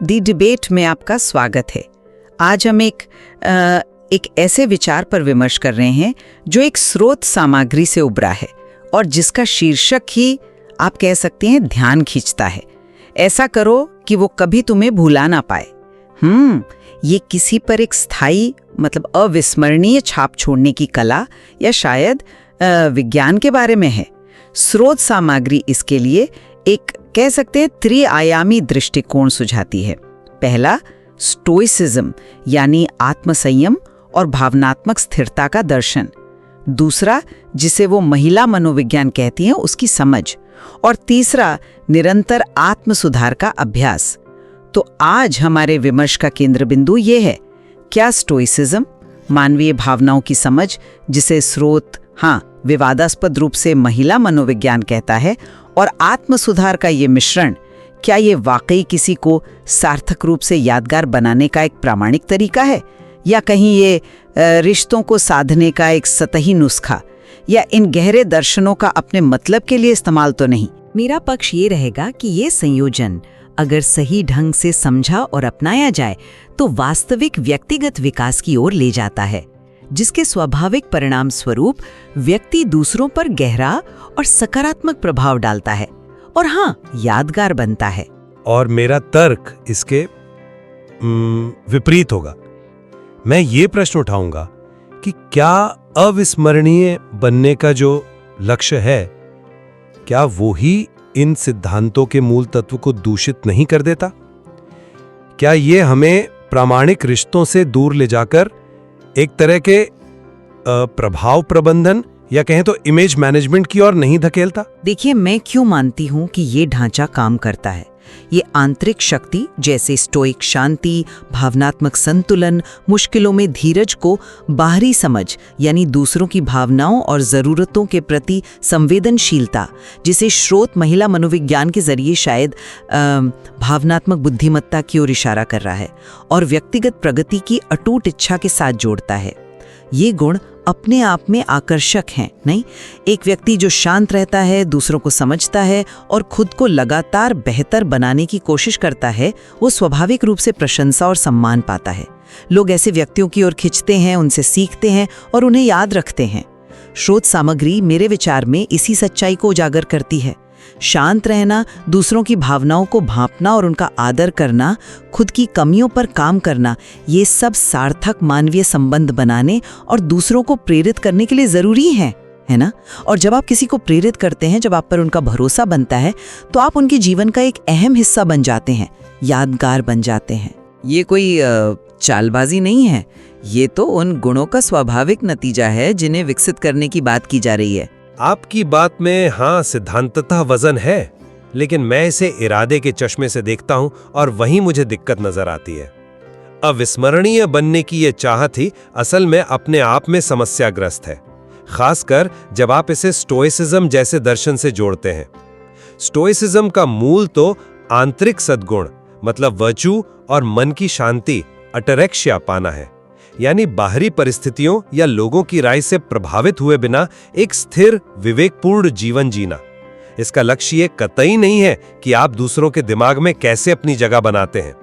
दी debate में आपका स्वागत है। आज हम एक ऐसे विचार पर विमर्श कर रहे हैं जो एक स्रोत सामग्री से उभरा है और जिसका शीर्षक ही आप कह सकते हैं ध्यान खींचता है। ऐसा करो कि वो कभी तुम्हें भुला ना पाए। ये किसी पर एक स्थायी अविस्मरणीय छाप छोड़ने की कला या शायद विज्ञान के बारे में है। स्रोत सामग्री इसके लिए एक कह सकते हैं त्रिआयामी दृष्टिकोण सुझाती है। पहला, स्टोइसिज्म यानी आत्मसंयम और भावनात्मक स्थिरता का दर्शन। दूसरा, जिसे वो महिला मनोविज्ञान कहती हैं, उसकी समझ। और तीसरा, निरंतर आत्म सुधार का अभ्यास। तो आज हमारे विमर्श का केंद्र बिंदु ये है, क्या स्टोइसिज्म मानवीय भावनाओं की समझ, जिसे स्रोत विवादास्पद रूप से महिला मनोविज्ञान कहता है, और आत्म सुधार का ये मिश्रण, क्या ये वाकई किसी को सार्थक रूप से यादगार बनाने का एक प्रामाणिक तरीका है, या कहीं ये रिश्तों को साधने का एक सतही नुस्खा, या इन गहरे दर्शनों का अपने मतलब के लिए इस्तेमाल तो नहीं? मेरा पक्ष ये रहेगा कि ये संयोजन अगर सही ढंग से समझा और अपनाया जाए तो वास्तविक व्यक्तिगत विकास की ओर ले जाता है, जिसके स्वाभाविक परिणाम स्वरूप व्यक्ति दूसरों पर गहरा और सकारात्मक प्रभाव डालता है और यादगार बनता है। और मेरा तर्क इसके विपरीत होगा। मैं ये प्रश्न उठाऊंगा कि क्या अविस्मरणीय बनने का जो लक्ष्य है, क्या वो ही इन सिद्धांतों के मूल तत्व को दूषित नहीं कर देता? क्या ये हमें प्रामाणिक रिश्तों से दूर ले जाकर एक तरह के प्रभाव प्रबंधन या कहें तो इमेज मैनेजमेंट की ओर नहीं धकेलता? देखिए, मैं क्यों मानती हूँ कि ये ढांचा काम करता है। ये आंतरिक शक्ति जैसे स्टोइक शांति, भावनात्मक संतुलन, मुश्किलों में धीरज को बाहरी समझ यानी दूसरों की भावनाओं और ज़रूरतों के प्रति संवेदनशीलता, जिसे स्रोत महिला मनोविज्ञान के जरिए शायद भावनात्मक बुद्धिमत्ता की ओर इशारा कर रहा है, और व्यक्तिगत प्रगति की अटूट इच्छा के साथ जोड़ता है। ये गुण अपने आप में आकर्षक हैं, नहीं? एक व्यक्ति जो शांत रहता है, दूसरों को समझता है और खुद को लगातार बेहतर बनाने की कोशिश करता है, वो स्वाभाविक रूप से प्रशंसा और सम्मान पाता है। लोग ऐसे व्यक्तियों की ओर खिंचते हैं, उनसे सीखते हैं और उन्हें याद रखते हैं। स्रोत सामग्री मेरे विचार में इसी सच्चाई को उजागर करती है। शांत रहना, दूसरों की भावनाओं को भांपना और उनका आदर करना, खुद की कमियों पर काम करना, ये सब सार्थक मानवीय संबंध बनाने और दूसरों को प्रेरित करने के लिए जरूरी है ना? और जब आप किसी को प्रेरित करते हैं, जब आप पर उनका भरोसा बनता है, तो आप उनके जीवन का एक अहम हिस्सा बन जाते हैं, यादगार बन जाते हैं। ये कोई चालबाजी नहीं है, ये तो उन गुणों का स्वाभाविक नतीजा है जिन्हें विकसित करने की बात की जा रही है। आपकी बात में सिद्धांततः वजन है, लेकिन मैं इसे इरादे के चश्मे से देखता हूं और वहीं मुझे दिक्कत नजर आती है। अविस्मरणीय बनने की ये चाहत ही असल में अपने आप में समस्याग्रस्त है, खासकर जब आप इसे स्टोइसिज्म जैसे दर्शन से जोड़ते हैं। स्टोइसिज्म का मूल तो आंतरिक सद्गुण मतलब वर्च्यू और मन की शांति अटरेक्शिया पाना है, यानी बाहरी परिस्थितियों या लोगों की राय से प्रभावित हुए बिना एक स्थिर विवेकपूर्ण जीवन जीना। इसका लक्ष्य ये कतई नहीं है कि आप दूसरों के दिमाग में कैसे अपनी जगह बनाते हैं।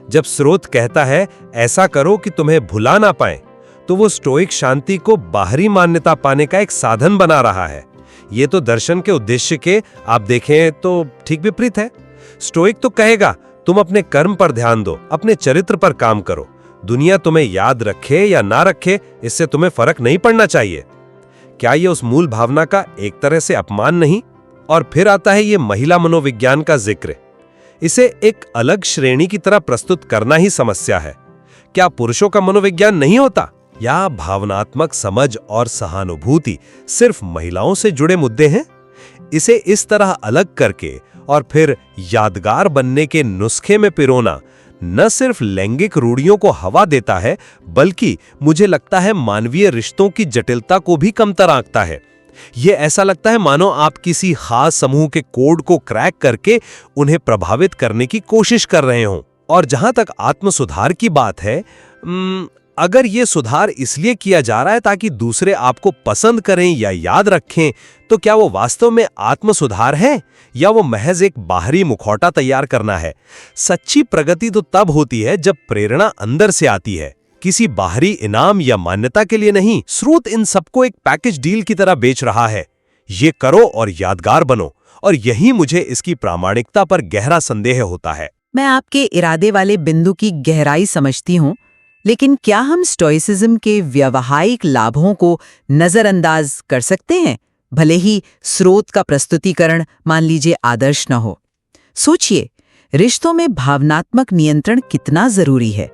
जब स्रोत कहता है ऐसा करो कि तुम्हें भुला ना पाए, तो वो स्टोइक शांति को बाहरी मान्यता पाने का एक साधन बना रहा है। ये तो दर्शन के उद्देश्य के आप देखें तो ठीक विपरीत है। स्टोइक तो कहेगा तुम अपने कर्म पर ध्यान दो, अपने चरित्र पर काम करो, दुनिया तुम्हें याद रखे या ना रखे इससे तुम्हें फर्क नहीं पड़ना चाहिए। क्या ये उस मूल भावना का एक तरह से अपमान नहीं? और फिर आता है ये महिला मनोविज्ञान का जिक्र। इसे एक अलग श्रेणी की तरह प्रस्तुत करना ही समस्या है। क्या पुरुषों का मनोविज्ञान नहीं होता? या भावनात्मक समझ और सहानुभूति सिर्फ महिलाओं से जुड़े मुद्दे हैं? इसे इस तरह अलग करके और फिर यादगार बनने के नुस्खे में पिरोना न सिर्फ लैंगिक रूढ़ियों को हवा देता है, बल्कि मुझे लगता है मानवीय रिश्तों की जटिलता को भी कमतर आंकता है। ये ऐसा लगता है मानो आप किसी खास समूह के कोड को क्रैक करके उन्हें प्रभावित करने की कोशिश कर रहे हों। और जहां तक आत्म सुधार की बात है, अगर ये सुधार इसलिए किया जा रहा है ताकि दूसरे आपको पसंद करें या याद रखें, तो क्या वो वास्तव में आत्म सुधार है या वो महज एक बाहरी मुखौटा तैयार करना है? सच्ची प्रगति तो तब होती है जब प्रेरणा अंदर से आती है, किसी बाहरी इनाम या मान्यता के लिए नहीं। स्रोत इन सबको एक पैकेज डील की तरह बेच रहा है, ये करो और यादगार बनो, और यही मुझे इसकी प्रामाणिकता पर गहरा संदेह होता है। मैं आपके इरादे वाले बिंदु की गहराई समझती हूँ, लेकिन क्या हम स्टोइसिज्म के व्यावहारिक लाभों को नजरअंदाज कर सकते हैं, भले ही स्रोत का प्रस्तुतिकरण मान लीजिए आदर्श न हो? सोचिए, रिश्तों में भावनात्मक नियंत्रण कितना जरूरी है।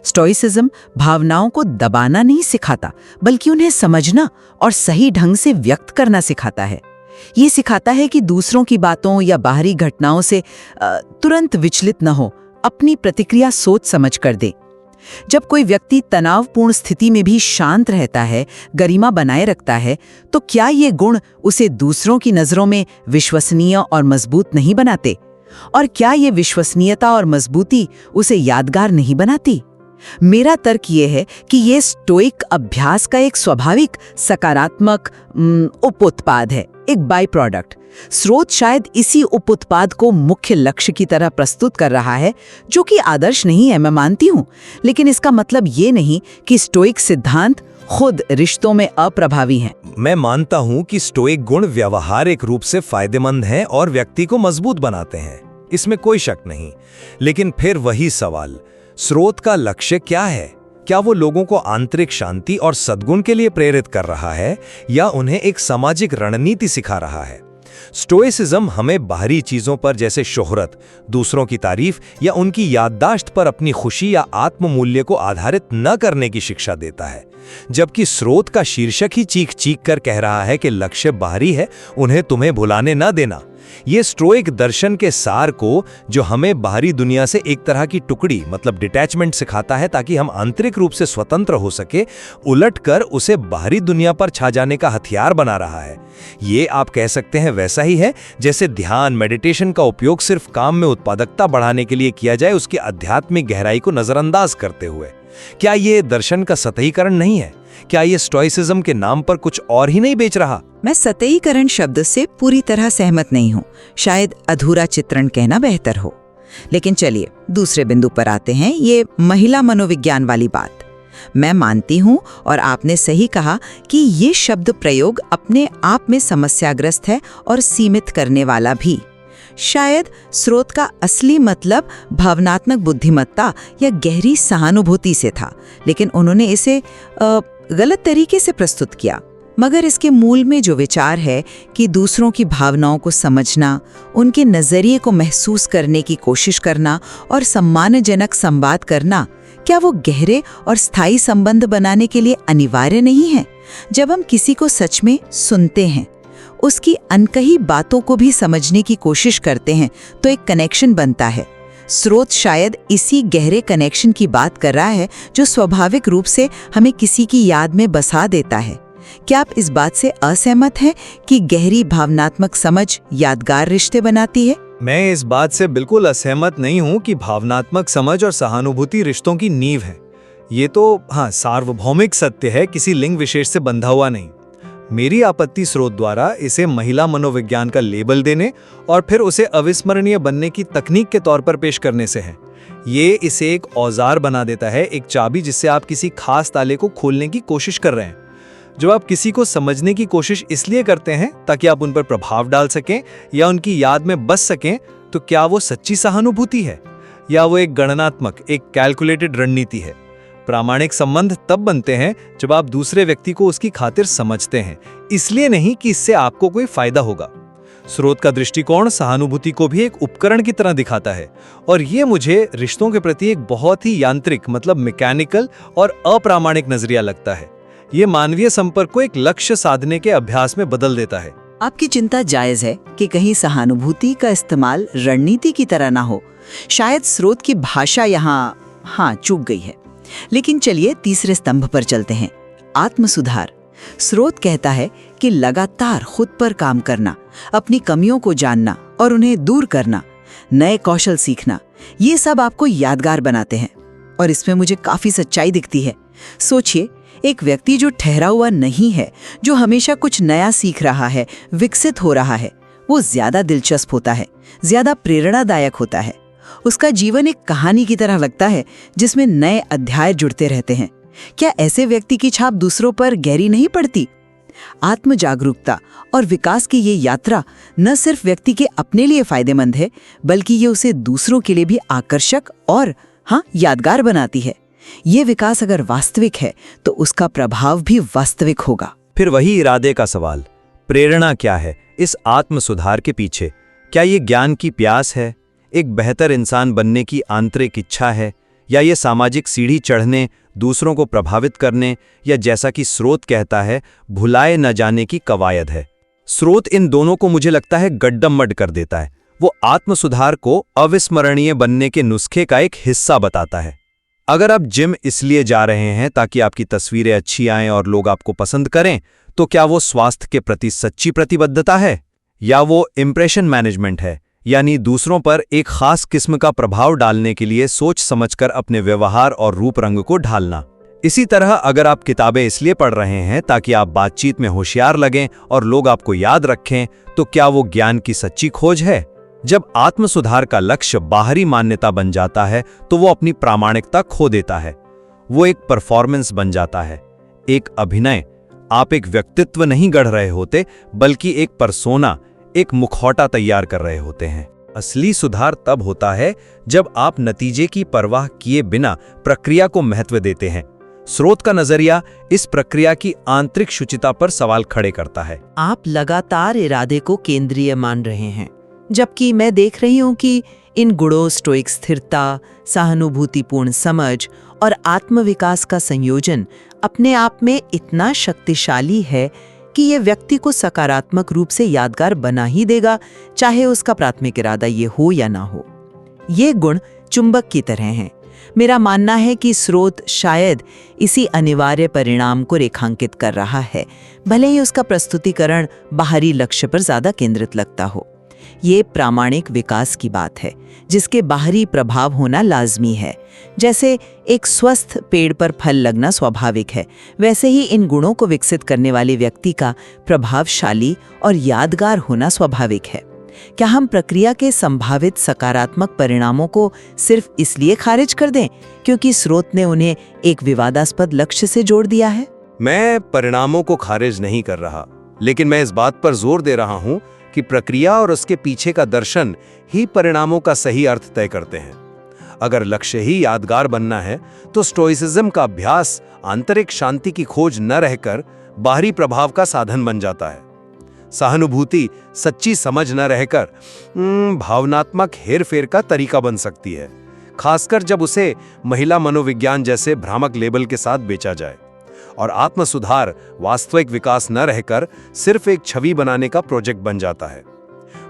स्टोइसिज्म भावनाओं को दबाना नहीं सिखाता, बल्कि उन्हें समझना और सही ढंग से व्यक्त करना सिखाता है। ये सिखाता है कि दूसरों की बातों या बाहरी घटनाओं से तुरंत विचलित न हो, अपनी प्रतिक्रिया सोच समझ कर दे। जब कोई व्यक्ति तनावपूर्ण स्थिति में भी शांत रहता है, गरिमा बनाए रखता है, तो क्या ये गुण उसे दूसरों की नजरों में विश्वसनीय और मजबूत नहीं बनाते? और क्या ये विश्वसनीयता और मजबूती उसे यादगार नहीं बनाती? मेरा तर्क ये है कि ये स्टोइक अभ्यास का एक स्वाभाविक सकारात्मक उपोत्पाद है, एक बाय प्रोडक्ट। स्रोत शायद इसी उपोत्पाद को मुख्य लक्ष्य की तरह प्रस्तुत कर रहा है, जो कि आदर्श नहीं है, मैं मानती हूँ, लेकिन इसका मतलब ये नहीं कि स्टोइक सिद्धांत खुद रिश्तों में अप्रभावी हैं। मैं मानता हूँ कि स्टोइक गुण व्यवहारिक रूप से फायदेमंद हैं और व्यक्ति को मजबूत बनाते हैं, इसमें कोई शक नहीं। लेकिन फिर वही सवाल, स्रोत का लक्ष्य क्या है? क्या वो लोगों को आंतरिक शांति और सद्गुण के लिए प्रेरित कर रहा है या उन्हें एक सामाजिक रणनीति सिखा रहा है? स्टोइसिज्म हमें बाहरी चीजों पर जैसे शोहरत, दूसरों की तारीफ या उनकी याददाश्त पर अपनी खुशी या आत्ममूल्य को आधारित न करने की शिक्षा देता है, जबकि स्रोत का शीर्षक ही चीख चीख कर कह रहा है कि लक्ष्य बाहरी है, उन्हें तुम्हें भुलाने न देना। ये स्टोइक दर्शन के सार को, जो हमें बाहरी दुनिया से एक तरह की टुकड़ी मतलब डिटैचमेंट सिखाता है ताकि हम आंतरिक रूप से स्वतंत्र हो सके, उलटकर उसे बाहरी दुनिया पर छा जाने का हथियार बना रहा है। ये आप कह सकते हैं वैसा ही है जैसे ध्यान मेडिटेशन का उपयोग सिर्फ काम में उत्पादकता बढ़ाने के लिए किया जाए, उसकी आध्यात्मिक गहराई को नजरअंदाज करते हुए। क्या ये दर्शन का सतहीकरण नहीं है? क्या ये स्टोइसिज्म के नाम पर कुछ और ही नहीं बेच रहा? मैं सतहीकरण शब्द से पूरी तरह सहमत नहीं हूँ, शायद अधूरा चित्रण कहना बेहतर हो। लेकिन चलिए दूसरे बिंदु पर आते हैं, ये महिला मनोविज्ञान वाली बात। मैं मानती हूँ और आपने सही कहा कि ये शब्द प्रयोग अपने आप में समस्याग्रस्त है और सीमित करने वाला भी। शायद स्रोत का असली मतलब भावनात्मक बुद्धिमत्ता या गहरी सहानुभूति से था, लेकिन उन्होंने इसे गलत तरीके से प्रस्तुत किया। मगर इसके मूल में जो विचार है कि दूसरों की भावनाओं को समझना, उनके नजरिए को महसूस करने की कोशिश करना और सम्मानजनक संवाद करना, क्या वो गहरे और स्थायी संबंध बनाने के लिए अनिवार्य नहीं है? जब हम किसी को सच में सुनते हैं, उसकी अनकही बातों को भी समझने की कोशिश करते हैं, तो एक कनेक्शन बनता है। स्रोत शायद इसी गहरे कनेक्शन की बात कर रहा है जो स्वाभाविक रूप से हमें किसी की याद में बसा देता है। क्या आप इस बात से असहमत हैं कि गहरी भावनात्मक समझ यादगार रिश्ते बनाती है? मैं इस बात से बिल्कुल असहमत नहीं हूँ कि भावनात्मक समझ और सहानुभूति रिश्तों की नींव है। ये तो सार्वभौमिक सत्य है, किसी लिंग विशेष से बंधा हुआ नहीं। मेरी आपत्ति स्रोत द्वारा इसे महिला मनोविज्ञान का लेबल देने और फिर उसे अविस्मरणीय बनने की तकनीक के तौर पर पेश करने से है। ये इसे एक औजार बना देता है, एक चाबी जिससे आप किसी खास ताले को खोलने की कोशिश कर रहे हैं। जब आप किसी को समझने की कोशिश इसलिए करते हैं ताकि आप उन पर प्रभाव डाल सकें या उनकी याद में बस सकें, तो क्या वो सच्ची सहानुभूति है या वो एक गणनात्मक, एक कैलकुलेटेड रणनीति है? प्रामाणिक संबंध तब बनते हैं जब आप दूसरे व्यक्ति को उसकी खातिर समझते हैं, इसलिए नहीं कि इससे आपको कोई फायदा होगा। स्रोत का दृष्टिकोण सहानुभूति को भी एक उपकरण की तरह दिखाता है, और ये मुझे रिश्तों के प्रति एक बहुत ही यांत्रिक मतलब मैकेनिकल और अप्रामाणिक नजरिया लगता है। ये मानवीय संपर्क को एक लक्ष्य साधने के अभ्यास में बदल देता है। आपकी चिंता जायज है कि कहीं सहानुभूति का इस्तेमाल रणनीति की तरह ना हो। शायद स्रोत की भाषा यहाँ चूक गई है। लेकिन चलिए तीसरे स्तंभ पर चलते हैं, आत्मसुधार। स्रोत कहता है कि लगातार खुद पर काम करना, अपनी कमियों को जानना और उन्हें दूर करना, नए कौशल सीखना, ये सब आपको यादगार बनाते हैं। और इसमें मुझे काफी सच्चाई दिखती है। सोचिए, एक व्यक्ति जो ठहरा हुआ नहीं है, जो हमेशा कुछ नया सीख रहा है, विकसित हो रहा है, वो ज्यादा दिलचस्प होता है, ज्यादा प्रेरणादायक होता है। उसका जीवन एक कहानी की तरह लगता है जिसमें नए अध्याय जुड़ते रहते हैं। क्या ऐसे व्यक्ति की छाप दूसरों पर गहरी नहीं पड़ती? आत्म जागरूकता और विकास की ये यात्रा न सिर्फ व्यक्ति के अपने लिए फायदेमंद है, बल्कि ये उसे दूसरों के लिए भी आकर्षक और यादगार बनाती है। ये विकास अगर वास्तविक है तो उसका प्रभाव भी वास्तविक होगा। फिर वही इरादे का सवाल, प्रेरणा क्या है इस आत्म सुधार के पीछे? क्या ये ज्ञान की प्यास है, एक बेहतर इंसान बनने की आंतरिक इच्छा है, या ये सामाजिक सीढ़ी चढ़ने, दूसरों को प्रभावित करने, या जैसा कि स्रोत कहता है, भुलाए न जाने की कवायद है? स्रोत इन दोनों को मुझे लगता है गड्डमड कर देता है। वो आत्म सुधार को अविस्मरणीय बनने के नुस्खे का एक हिस्सा बताता है। अगर आप जिम इसलिए जा रहे हैं ताकि आपकी तस्वीरें अच्छी आएं और लोग आपको पसंद करें, तो क्या वो स्वास्थ्य के प्रति सच्ची प्रतिबद्धता है, या वो इंप्रेशन मैनेजमेंट है, यानी दूसरों पर एक खास किस्म का प्रभाव डालने के लिए सोच समझकर अपने व्यवहार और रूप रंग को ढालना? इसी तरह अगर आप किताबें इसलिए पढ़ रहे हैं ताकि आप बातचीत में होशियार लगें और लोग आपको याद रखें, तो क्या वो ज्ञान की सच्ची खोज है? जब आत्म सुधार का लक्ष्य बाहरी मान्यता बन जाता है तो वो अपनी प्रामाणिकता खो देता है। वो एक परफॉर्मेंस बन जाता है, एक अभिनय। आप एक व्यक्तित्व नहीं गढ़ रहे होते, बल्कि एक पर्सोना, एक मुखौटा तैयार कर रहे होते हैं। असली सुधार तब होता है जब आप नतीजे की परवाह किए बिना प्रक्रिया को महत्व देते हैं। स्रोत का नजरिया इस प्रक्रिया की आंतरिक शुचिता पर सवाल खड़े करता है। आप लगातार इरादे को केंद्रीय मान रहे हैं, जबकि मैं देख रही हूं कि इन गुणों, स्टोइक स्थिरता, सहानुभूतिपूर्ण समझ और आत्मविकास का संयोजन अपने आप में इतना शक्तिशाली है कि ये व्यक्ति को सकारात्मक रूप से यादगार बना ही देगा, चाहे उसका प्राथमिक इरादा ये हो या ना हो। ये गुण चुंबक की तरह हैं। मेरा मानना है कि स्रोत शायद इसी अनिवार्य परिणाम को रेखांकित कर रहा है, भले ही उसका प्रस्तुतिकरण बाहरी लक्ष्य पर ज्यादा केंद्रित लगता हो। ये प्रामाणिक विकास की बात है, जिसके बाहरी प्रभाव होना लाजमी है। जैसे एक स्वस्थ पेड़ पर फल लगना स्वाभाविक है, वैसे ही इन गुणों को विकसित करने वाले व्यक्ति का प्रभावशाली और यादगार होना स्वाभाविक है। क्या हम प्रक्रिया के संभावित सकारात्मक परिणामों को सिर्फ इसलिए खारिज कर दें क्योंकि स्रोत ने उन्हें एक विवादास्पद लक्ष्य से जोड़ दिया है? मैं परिणामों को खारिज नहीं कर रहा, लेकिन मैं इस बात पर जोर दे रहा हूं कि प्रक्रिया और उसके पीछे का दर्शन ही परिणामों का सही अर्थ तय करते हैं। अगर लक्ष्य ही यादगार बनना है, तो स्टोइसिज्म का अभ्यास आंतरिक शांति की खोज न रहकर बाहरी प्रभाव का साधन बन जाता है। सहानुभूति सच्ची समझ न रहकर भावनात्मक हेरफेर का तरीका बन सकती है, खासकर जब उसे महिला मनोविज्ञान जैसे भ्रामक लेबल के साथ बेचा जाए। और आत्म सुधार वास्तविक विकास न रहकर सिर्फ एक छवि बनाने का प्रोजेक्ट बन जाता है।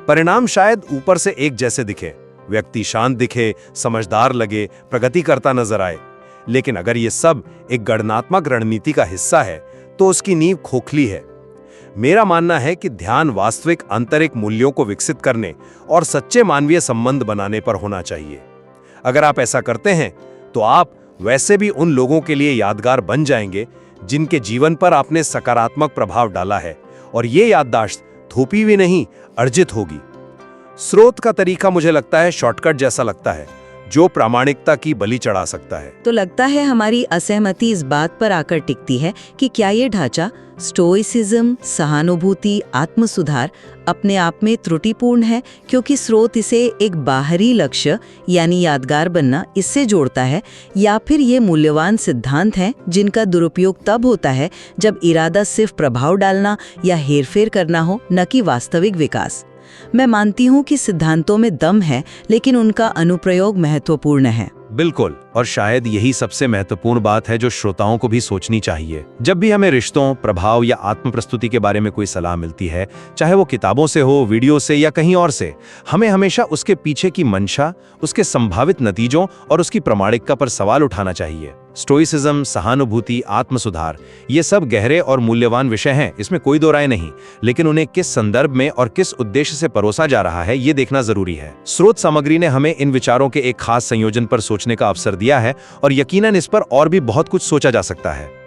परिणाम शायद ऊपर से एक जैसे दिखे, व्यक्ति शांत दिखे, समझदार लगे, प्रगति करता नजर आए, लेकिन अगर ये सब एक गणनात्मक रणनीति का हिस्सा है तो उसकी नींव खोखली है। मेरा मानना है कि ध्यान वास्तविक आंतरिक मूल्यों को विकसित करने और सच्चे मानवीय संबंध बनाने पर होना चाहिए। अगर आप ऐसा करते हैं तो आप वैसे भी उन लोगों के लिए यादगार बन जाएंगे जिनके जीवन पर आपने सकारात्मक प्रभाव डाला है, और ये याददाश्त थोपी हुई नहीं, अर्जित होगी। स्रोत का तरीका मुझे लगता है शॉर्टकट जैसा लगता है, जो प्रामाणिकता की बलि चढ़ा सकता है। तो लगता है हमारी असहमति इस बात पर आकर टिकती है कि क्या ये ढांचा स्टोइसिज्म, सहानुभूति, आत्म सुधार अपने आप में त्रुटिपूर्ण है क्योंकि स्रोत इसे एक बाहरी लक्ष्य यानी यादगार बनना इससे जोड़ता है, या फिर ये मूल्यवान सिद्धांत हैं जिनका दुरुपयोग तब होता है जब इरादा सिर्फ प्रभाव डालना या हेरफेर करना हो, न कि वास्तविक विकास। मैं मानती हूँ कि सिद्धांतों में दम है, लेकिन उनका अनुप्रयोग महत्वपूर्ण है। बिल्कुल, और शायद यही सबसे महत्वपूर्ण बात है जो श्रोताओं को भी सोचनी चाहिए। जब भी हमें रिश्तों, प्रभाव या आत्म प्रस्तुति के बारे में कोई सलाह मिलती है, चाहे वो किताबों से हो, वीडियो से या कहीं और से, हमें हमेशा उसके पीछे की मंशा, उसके संभावित नतीजों और उसकी प्रामाणिकता पर सवाल उठाना चाहिए। स्टोइसिज्म, सहानुभूति, आत्मसुधार, ये सब गहरे और मूल्यवान विषय हैं, इसमें कोई दो राय नहीं, लेकिन उन्हें किस संदर्भ में और किस उद्देश्य से परोसा जा रहा है ये देखना जरूरी है। स्रोत सामग्री ने हमें इन विचारों के एक खास संयोजन पर सोचने का अवसर दिया है और यकीनन इस पर और भी बहुत कुछ सोचा जा सकता है।